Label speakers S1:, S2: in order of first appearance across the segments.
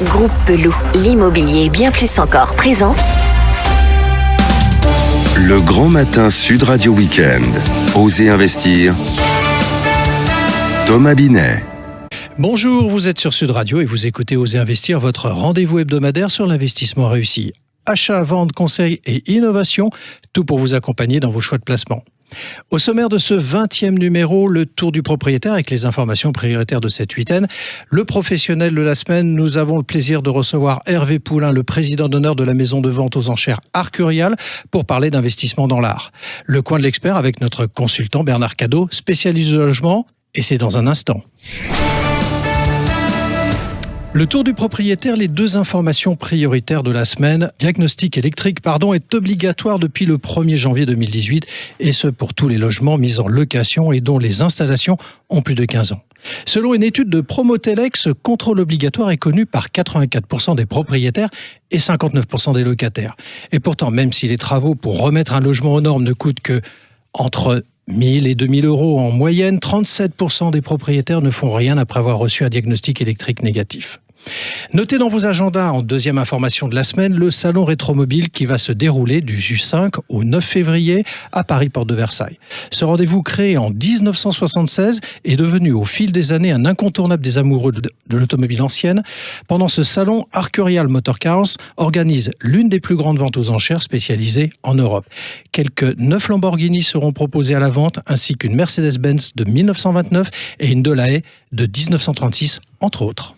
S1: Groupe Peloux, l'immobilier bien plus encore présente
S2: Le Grand Matin Sud Radio Week-end. Osez investir. Thomas Binet.
S3: Bonjour, vous êtes sur Sud Radio et vous écoutez Osez investir, votre rendez-vous hebdomadaire sur l'investissement réussi. Achat, vente, conseil et innovation, tout pour vous accompagner dans vos choix de placement. Au sommaire de ce 20e numéro, le tour du propriétaire avec les informations prioritaires de cette huitaine. Le professionnel de la semaine, nous avons le plaisir de recevoir Hervé Poulain, le président d'honneur de la maison de vente aux enchères Arcurial, pour parler d'investissement dans l'art. Le coin de l'expert avec notre consultant Bernard Cadot, spécialiste de logement, et c'est dans un instant. Le tour du propriétaire, les deux informations prioritaires de la semaine. Diagnostic électrique, est obligatoire depuis le 1er janvier 2018 et ce pour tous les logements mis en location et dont les installations ont plus de 15 ans. Selon une étude de Promotelex, ce contrôle obligatoire est connu par 84% des propriétaires et 59% des locataires. Et pourtant, même si les travaux pour remettre un logement aux normes ne coûtent que entre 1000 et 2000 euros en moyenne, 37% des propriétaires ne font rien après avoir reçu un diagnostic électrique négatif. Notez dans vos agendas, en deuxième information de la semaine, le salon Rétromobile qui va se dérouler du 5 au 9 février à Paris, porte de Versailles. Ce rendez-vous créé en 1976 est devenu au fil des années un incontournable des amoureux de l'automobile ancienne. Pendant ce salon, Arcurial Motor Cars organise l'une des plus grandes ventes aux enchères spécialisées en Europe. Quelques 9 Lamborghini seront proposés à la vente, ainsi qu'une Mercedes-Benz de 1929 et une Delahaye de 1936, entre autres.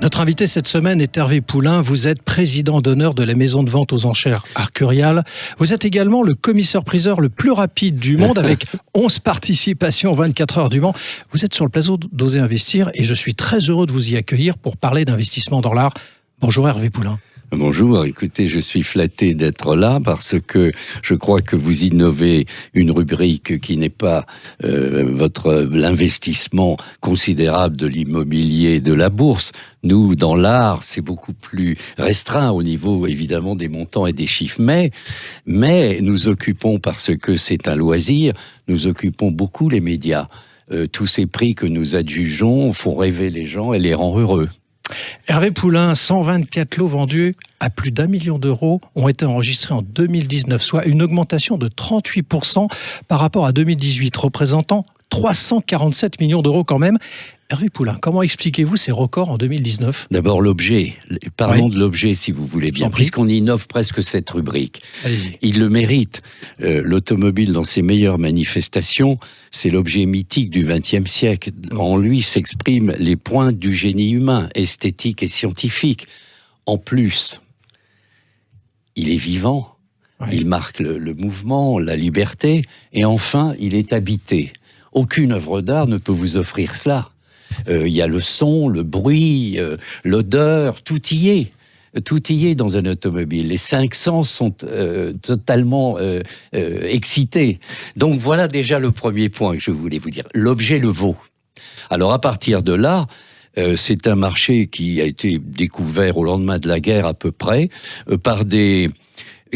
S3: Notre invité cette semaine est Hervé Poulain. Vous êtes président d'honneur de la maison de vente aux enchères Arcurial. Vous êtes également le commissaire-priseur le plus rapide du monde avec 11 participations en 24 heures du Mans. Vous êtes sur le plateau d'Oser Investir et je suis très heureux de vous y accueillir pour parler d'investissement dans l'art. Bonjour Hervé Poulain.
S4: Bonjour, écoutez, je suis flatté d'être là parce que je crois que vous innovez une rubrique qui n'est pas l'investissement considérable de l'immobilier et de la bourse. Nous, dans l'art, c'est beaucoup plus restreint au niveau, évidemment, des montants et des chiffres. Mais nous occupons, parce que c'est un loisir, nous occupons beaucoup les médias. Tous ces prix que nous adjugeons font rêver les gens et les rend heureux.
S3: Hervé Poulain, 124 lots vendus à plus d'1 million d'euros ont été enregistrés en 2019, soit une augmentation de 38% par rapport à 2018, représentant 347 millions d'euros quand même. Hervé Poulain, comment expliquez-vous ces records en 2019 ?
S4: D'abord l'objet. Parlons de l'objet si vous voulez bien, puisqu'on innove presque cette rubrique.
S3: Allez-y.
S4: Il le mérite. L'automobile dans ses meilleures manifestations, c'est l'objet mythique du XXe siècle. En lui s'expriment les pointes du génie humain, esthétique et scientifique. En plus, il est vivant. Il marque le mouvement, la liberté. Et enfin, il est habité. Aucune œuvre d'art ne peut vous offrir cela. Il y a le son, le bruit, l'odeur, tout y est. Tout y est dans un automobile. Les 5 sens sont totalement excités. Donc voilà déjà le premier point que je voulais vous dire. L'objet le vaut. Alors à partir de là, c'est un marché qui a été découvert au lendemain de la guerre à peu près par des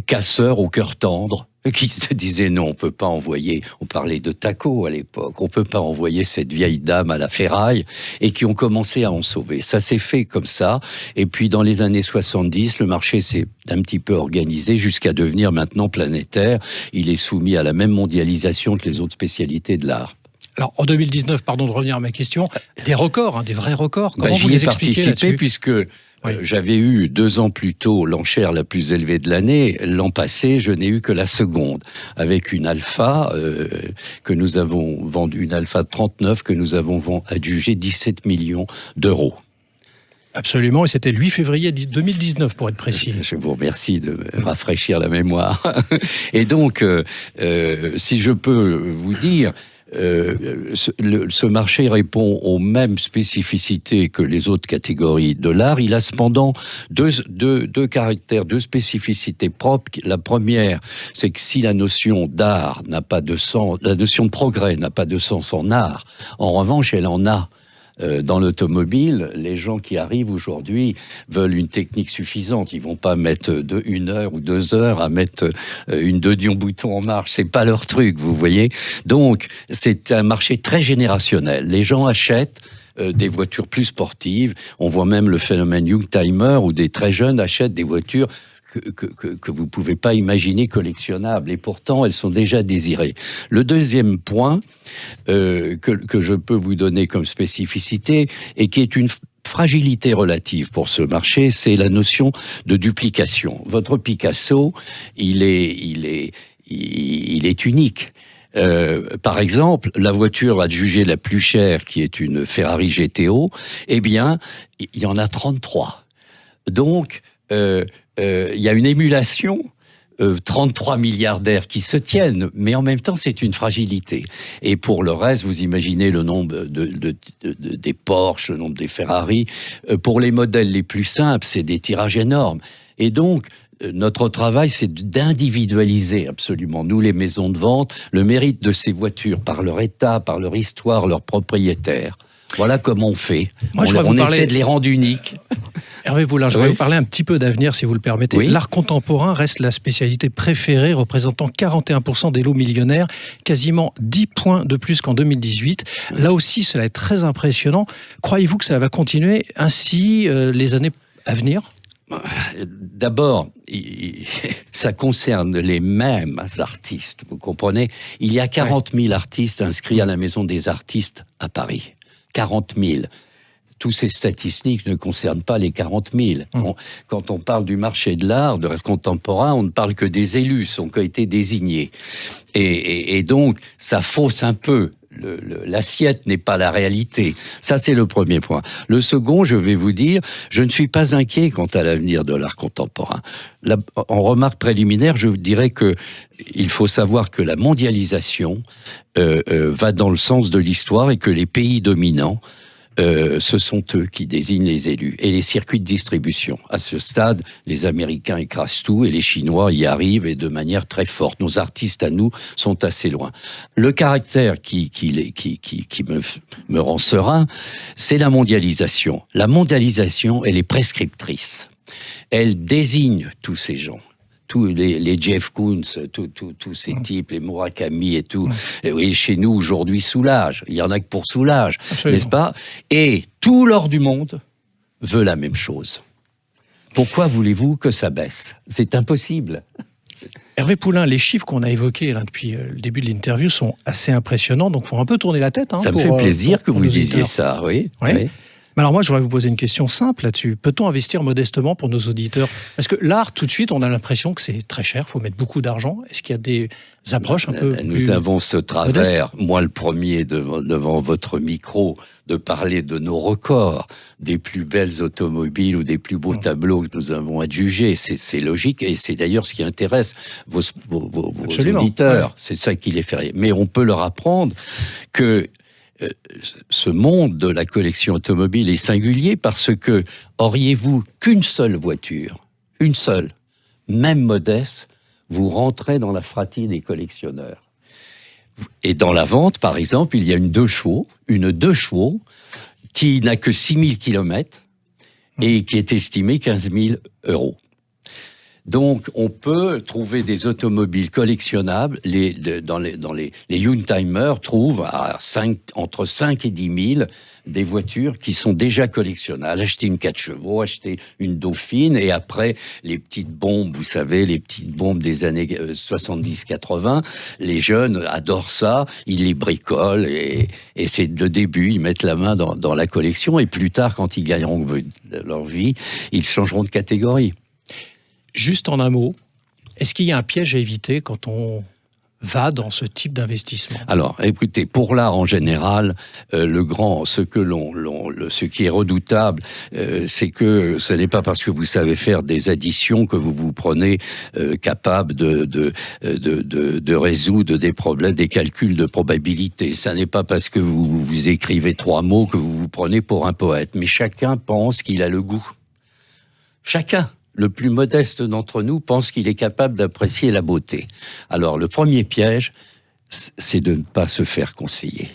S4: casseurs au cœur tendre, qui se disaient non, on peut pas envoyer, on parlait de taco à l'époque, on peut pas envoyer cette vieille dame à la ferraille, et qui ont commencé à en sauver. Ça s'est fait comme ça, et puis dans les années 70, le marché s'est un petit peu organisé jusqu'à devenir maintenant planétaire. Il est soumis à la même mondialisation que les autres spécialités de l'art.
S3: Alors, en 2019, pardon de revenir à ma question, des records, des vrais records. Comment vous
S4: j'y
S3: les
S4: ai
S3: expliquez
S4: participé
S3: là-dessus ?
S4: puisque j'avais eu 2 ans plus tôt l'enchère la plus élevée de l'année. L'an passé, je n'ai eu que la seconde, avec une Alpha que nous avons vendue, une Alpha 39 que nous avons adjugée 17 millions d'euros.
S3: Absolument, et c'était le 8 février 2019 pour être précis.
S4: Je vous remercie de me rafraîchir la mémoire. Et donc, si je peux vous dire, ce marché répond aux mêmes spécificités que les autres catégories de l'art. Il a cependant deux caractères, deux spécificités propres. La première, c'est que si la notion d'art n'a pas de sens, la notion de progrès n'a pas de sens en art, en revanche, elle en a. Dans l'automobile, les gens qui arrivent aujourd'hui veulent une technique suffisante. Ils vont pas mettre 1 heure ou 2 heures à mettre une Dion-Bouton en marche. C'est pas leur truc, vous voyez. Donc, c'est un marché très générationnel. Les gens achètent des voitures plus sportives. On voit même le phénomène Youngtimer où des très jeunes achètent des voitures que vous ne pouvez pas imaginer collectionnables, et pourtant elles sont déjà désirées. Le deuxième point que je peux vous donner comme spécificité, et qui est une fragilité relative pour ce marché, c'est la notion de duplication. Votre Picasso, il est unique. Par exemple, la voiture adjugée la plus chère, qui est une Ferrari GTO, eh bien, il y en a 33. Donc, il y a une émulation, 33 milliardaires qui se tiennent, mais en même temps, c'est une fragilité. Et pour le reste, vous imaginez le nombre des Porsche, le nombre des Ferrari. Pour les modèles les plus simples, c'est des tirages énormes. Et donc, notre travail, c'est d'individualiser absolument, nous, les maisons de vente, le mérite de ces voitures par leur état, par leur histoire, leurs propriétaires. Voilà comment on fait.
S3: Moi,
S4: on essaie de les rendre uniques.
S3: Hervé Poulain, je vais vous parler un petit peu d'avenir, si vous le permettez.
S4: Oui.
S3: L'art contemporain reste la spécialité préférée, représentant 41% des lots millionnaires, quasiment 10 points de plus qu'en 2018. Là aussi, cela est très impressionnant. Croyez-vous que ça va continuer ainsi les années à venir ?
S4: D'abord, ça concerne les mêmes artistes, vous comprenez ? Il y a 40 000 artistes inscrits à la Maison des Artistes à Paris. 40 000. Tous ces statistiques ne concernent pas les 40 000. Quand on parle du marché de l'art, de l'art contemporain, on ne parle que des élus qui ont été désignés. Et donc, ça fausse un peu. L'assiette n'est pas la réalité. Ça, c'est le premier point. Le second, je vais vous dire, je ne suis pas inquiet quant à l'avenir de l'art contemporain. En remarque préliminaire, je vous dirais que il faut savoir que la mondialisation va dans le sens de l'histoire et que les pays dominants, ce sont eux qui désignent les élus et les circuits de distribution. À ce stade, les Américains écrasent tout et les Chinois y arrivent, et de manière très forte. Nos artistes à nous sont assez loin. Le caractère qui me rend serein, c'est la mondialisation. La mondialisation, elle est prescriptrice. Elle désigne tous ces gens. Tous les Jeff Koons, tous ces types, les Murakami et tout. Et oui, chez nous, aujourd'hui, Soulage. Il y en a que pour Soulage, n'est-ce pas ? Et tout l'or du monde veut la même chose. Pourquoi voulez-vous que ça baisse ? C'est impossible.
S3: Hervé Poulain, les chiffres qu'on a évoqués là, depuis le début de l'interview sont assez impressionnants, donc il faut un peu tourner la tête.
S4: Ça me fait plaisir que vous disiez ça, oui.
S3: Mais alors moi, j'aurais vous poser une question simple là-dessus. Peut-on investir modestement pour nos auditeurs ? Parce que l'art, tout de suite, on a l'impression que c'est très cher, il faut mettre beaucoup d'argent. Est-ce qu'il y a des approches un peu
S4: Nous
S3: plus
S4: avons ce travers,
S3: modeste,
S4: moi le premier devant votre micro, de parler de nos records, des plus belles automobiles ou des plus beaux tableaux que nous avons adjugés. C'est logique, et c'est d'ailleurs ce qui intéresse vos auditeurs. Ouais. C'est ça qui les fait rire. Mais on peut leur apprendre que ce monde de la collection automobile est singulier parce que auriez-vous qu'une seule voiture, une seule, même modeste, vous rentrez dans la fratrie des collectionneurs. Et dans la vente, par exemple, il y a une 2 chevaux qui n'a que 6000 km et qui est estimée 15 000 €. Donc, on peut trouver des automobiles collectionnables. Les Youngtimer trouvent entre 5 et 10 000 des voitures qui sont déjà collectionnables. Acheter une 4 chevaux, acheter une Dauphine, et après, les petites bombes, vous savez, les petites bombes des années 70-80, les jeunes adorent ça, ils les bricolent, et c'est le début, ils mettent la main dans la collection, et plus tard, quand ils gagneront leur vie, ils changeront de catégorie.
S3: Juste en un mot, est-ce qu'il y a un piège à éviter quand on va dans ce type d'investissement ?
S4: Alors, écoutez, pour l'art en général, ce qui est redoutable, c'est que ce n'est pas parce que vous savez faire des additions que vous vous prenez capable de résoudre des problèmes, des calculs de probabilité. Ça n'est pas parce que vous écrivez 3 mots que vous vous prenez pour un poète. Mais chacun pense qu'il a le goût. Chacun. Le plus modeste d'entre nous pense qu'il est capable d'apprécier la beauté. Alors, le premier piège, c'est de ne pas se faire conseiller.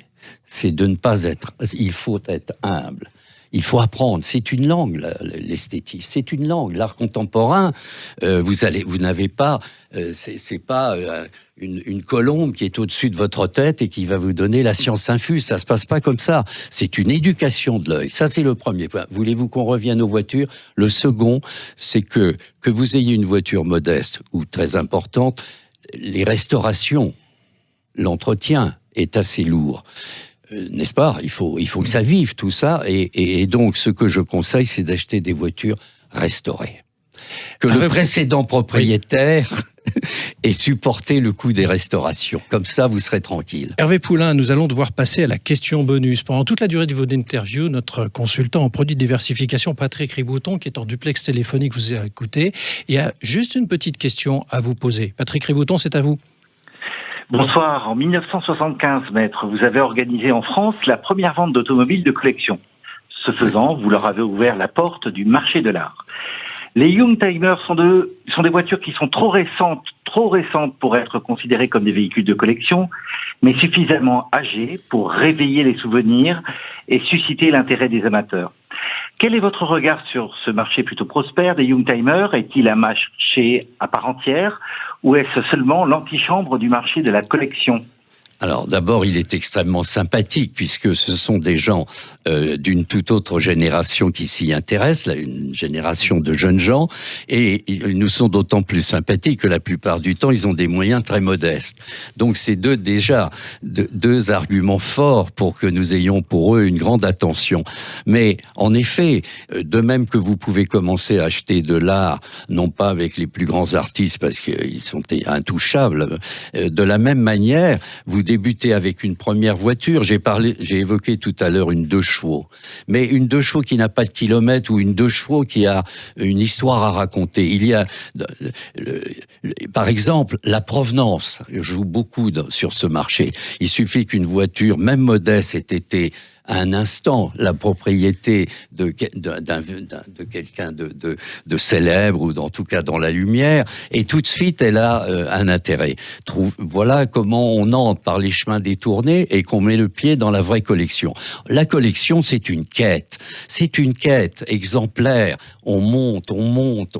S4: C'est de ne pas être... Il faut être humble. Il faut apprendre. C'est une langue, l'esthétique. C'est une langue. L'art contemporain, vous n'avez pas, c'est pas une colombe qui est au-dessus de votre tête et qui va vous donner la science infuse. Ça se passe pas comme ça. C'est une éducation de l'œil. Ça, c'est le premier point. Voulez-vous qu'on revienne aux voitures? Le second, c'est que vous ayez une voiture modeste ou très importante, les restaurations, l'entretien est assez lourd. N'est-ce pas? Il faut que ça vive, tout ça. Et donc, ce que je conseille, c'est d'acheter des voitures restaurées. Que le précédent propriétaire ait supporté le coût des restaurations. Comme ça, vous serez tranquille.
S3: Hervé Poulain, nous allons devoir passer à la question bonus. Pendant toute la durée de votre interview, notre consultant en produits de diversification, Patrick Ribouton, qui est en duplex téléphonique, vous a écouté, et a juste une petite question à vous poser. Patrick Ribouton, c'est à vous.
S5: Bonsoir. En 1975, maître, vous avez organisé en France la première vente d'automobiles de collection. Ce faisant, vous leur avez ouvert la porte du marché de l'art. Les Youngtimers sont des voitures qui sont trop récentes pour être considérées comme des véhicules de collection, mais suffisamment âgées pour réveiller les souvenirs et susciter l'intérêt des amateurs. Quel est votre regard sur ce marché plutôt prospère des Youngtimers? Est-il un marché à part entière ou est-ce seulement l'antichambre du marché de la collection?
S4: Alors d'abord, il est extrêmement sympathique puisque ce sont des gens d'une toute autre génération qui s'y intéressent, là, une génération de jeunes gens, et ils nous sont d'autant plus sympathiques que la plupart du temps, ils ont des moyens très modestes. Donc c'est deux arguments forts pour que nous ayons pour eux une grande attention. Mais en effet, de même que vous pouvez commencer à acheter de l'art, non pas avec les plus grands artistes parce qu'ils sont intouchables, de la même manière, vous débutez avec une première voiture. J'ai évoqué tout à l'heure une 2 chevaux. Mais une 2 chevaux qui n'a pas de kilomètres ou une 2 chevaux qui a une histoire à raconter. Il y a, par exemple, la provenance joue beaucoup sur ce marché. Il suffit qu'une voiture, même modeste, ait été à un instant la propriété de quelqu'un de célèbre ou en tout cas dans la lumière, et tout de suite elle a un intérêt. Voilà comment on entre par les chemins détournés et qu'on met le pied dans la vraie collection. La collection, c'est une quête exemplaire. On monte,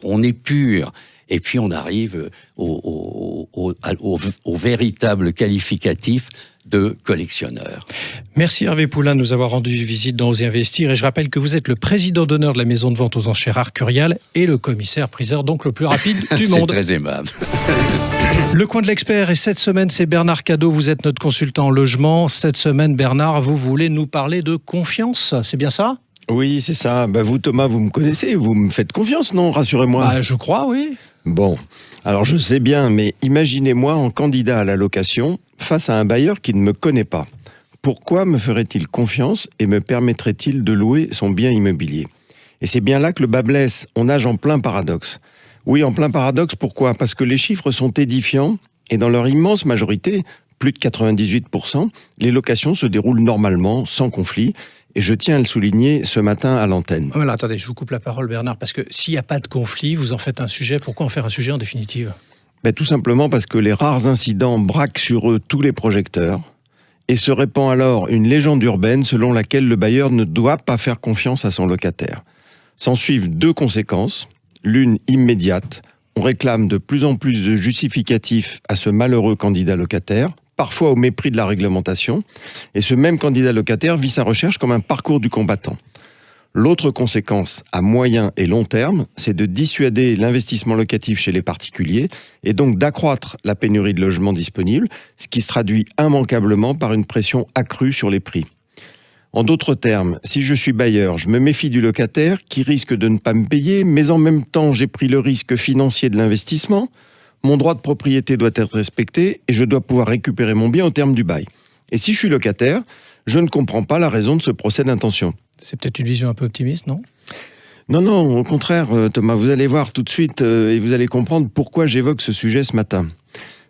S4: on épure. Et puis on arrive au véritable qualificatif de collectionneur.
S3: Merci Hervé Poulain de nous avoir rendu visite dans Osez Investir. Et je rappelle que vous êtes le président d'honneur de la maison de vente aux enchères Arcurial et le commissaire-priseur, donc le plus rapide du monde.
S4: C'est très aimable.
S3: Le coin de l'expert, et cette semaine, c'est Bernard Cadot. Vous êtes notre consultant en logement. Cette semaine, Bernard, vous voulez nous parler de confiance. C'est bien ça ?
S6: Oui, c'est ça. Vous, Thomas, vous me connaissez. Vous me faites confiance, non ? Rassurez-moi.
S3: Je crois, oui.
S6: Bon, alors je sais bien, mais imaginez-moi en candidat à la location face à un bailleur qui ne me connaît pas. Pourquoi me ferait-il confiance et me permettrait-il de louer son bien immobilier ? Et c'est bien là que le bât blesse. On nage en plein paradoxe. Oui, en plein paradoxe, pourquoi ? Parce que les chiffres sont édifiants et dans leur immense majorité, plus de 98%, les locations se déroulent normalement, sans conflit. Et je tiens à le souligner ce matin à l'antenne.
S3: Voilà, attendez, je vous coupe la parole, Bernard, parce que s'il n'y a pas de conflit, vous en faites un sujet. Pourquoi en faire un sujet en définitive ?
S6: Tout simplement parce que les rares incidents braquent sur eux tous les projecteurs et se répand alors une légende urbaine selon laquelle le bailleur ne doit pas faire confiance à son locataire. S'en suivent 2 conséquences. L'une immédiate, on réclame de plus en plus de justificatifs à ce malheureux candidat locataire, parfois au mépris de la réglementation, et ce même candidat locataire vit sa recherche comme un parcours du combattant. L'autre conséquence, à moyen et long terme, c'est de dissuader l'investissement locatif chez les particuliers et donc d'accroître la pénurie de logements disponibles, ce qui se traduit immanquablement par une pression accrue sur les prix. En d'autres termes, si je suis bailleur, je me méfie du locataire qui risque de ne pas me payer, mais en même temps, j'ai pris le risque financier de l'investissement. Mon droit de propriété doit être respecté et je dois pouvoir récupérer mon bien au terme du bail. Et si je suis locataire, je ne comprends pas la raison de ce procès d'intention.
S3: C'est peut-être une vision un peu optimiste, non ?
S6: Non, au contraire, Thomas, vous allez voir tout de suite et vous allez comprendre pourquoi j'évoque ce sujet ce matin.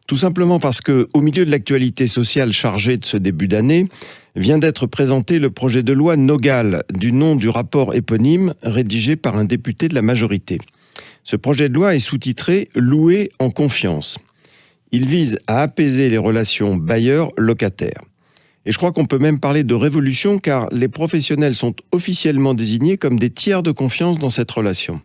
S6: Tout simplement parce que, au milieu de l'actualité sociale chargée de ce début d'année, vient d'être présenté le projet de loi Nogal, du nom du rapport éponyme rédigé par un député de la majorité. Ce projet de loi est sous-titré « Louer en confiance ». Il vise à apaiser les relations bailleurs-locataires. Et je crois qu'on peut même parler de révolution car les professionnels sont officiellement désignés comme des tiers de confiance dans cette relation.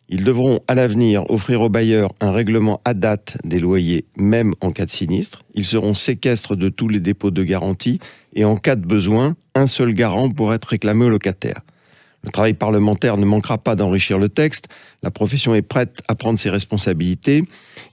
S6: Ils devront à l'avenir offrir aux bailleurs un règlement à date des loyers, même en cas de sinistre. Ils seront séquestres de tous les dépôts de garantie et en cas de besoin, un seul garant pourra être réclamé aux locataires. Le travail parlementaire ne manquera pas d'enrichir le texte. La profession est prête à prendre ses responsabilités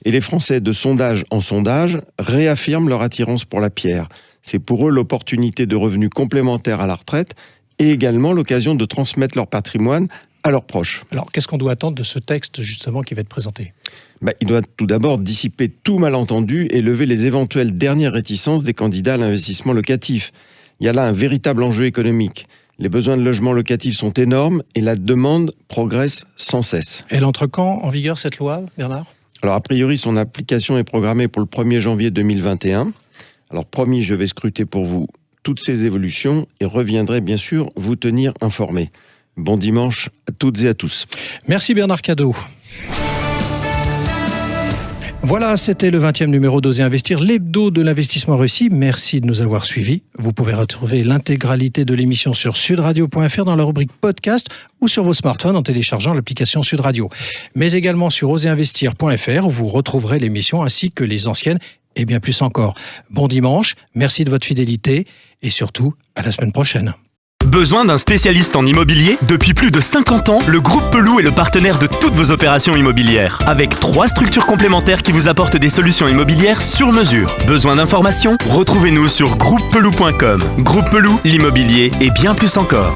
S6: et les Français, de sondage en sondage, réaffirment leur attirance pour la pierre. C'est pour eux l'opportunité de revenus complémentaires à la retraite et également l'occasion de transmettre leur patrimoine à leurs proches.
S3: Alors, qu'est-ce qu'on doit attendre de ce texte, justement, qui va être présenté ?
S6: Il doit tout d'abord dissiper tout malentendu et lever les éventuelles dernières réticences des candidats à l'investissement locatif. Il y a là un véritable enjeu économique. Les besoins de logement locatif sont énormes et la demande progresse sans cesse.
S3: Elle entre quand en vigueur, cette loi, Bernard ?
S6: Alors, a priori, son application est programmée pour le 1er janvier 2021. Alors, promis, je vais scruter pour vous toutes ces évolutions et reviendrai bien sûr vous tenir informés. Bon dimanche à toutes et à tous.
S3: Merci Bernard Cadot. Voilà, c'était le 20e numéro d'Oser Investir, l'hebdo de l'investissement réussi. Merci de nous avoir suivis. Vous pouvez retrouver l'intégralité de l'émission sur sudradio.fr dans la rubrique podcast ou sur vos smartphones en téléchargeant l'application Sud Radio. Mais également sur oserinvestir.fr où vous retrouverez l'émission ainsi que les anciennes et bien plus encore. Bon dimanche, merci de votre fidélité et surtout à la semaine prochaine.
S7: Besoin d'un spécialiste en immobilier ? Depuis plus de 50 ans, le groupe Pelou est le partenaire de toutes vos opérations immobilières. Avec 3 structures complémentaires qui vous apportent des solutions immobilières sur mesure. Besoin d'informations ? Retrouvez-nous sur groupepelou.com. Groupe Pelou, l'immobilier et bien plus encore.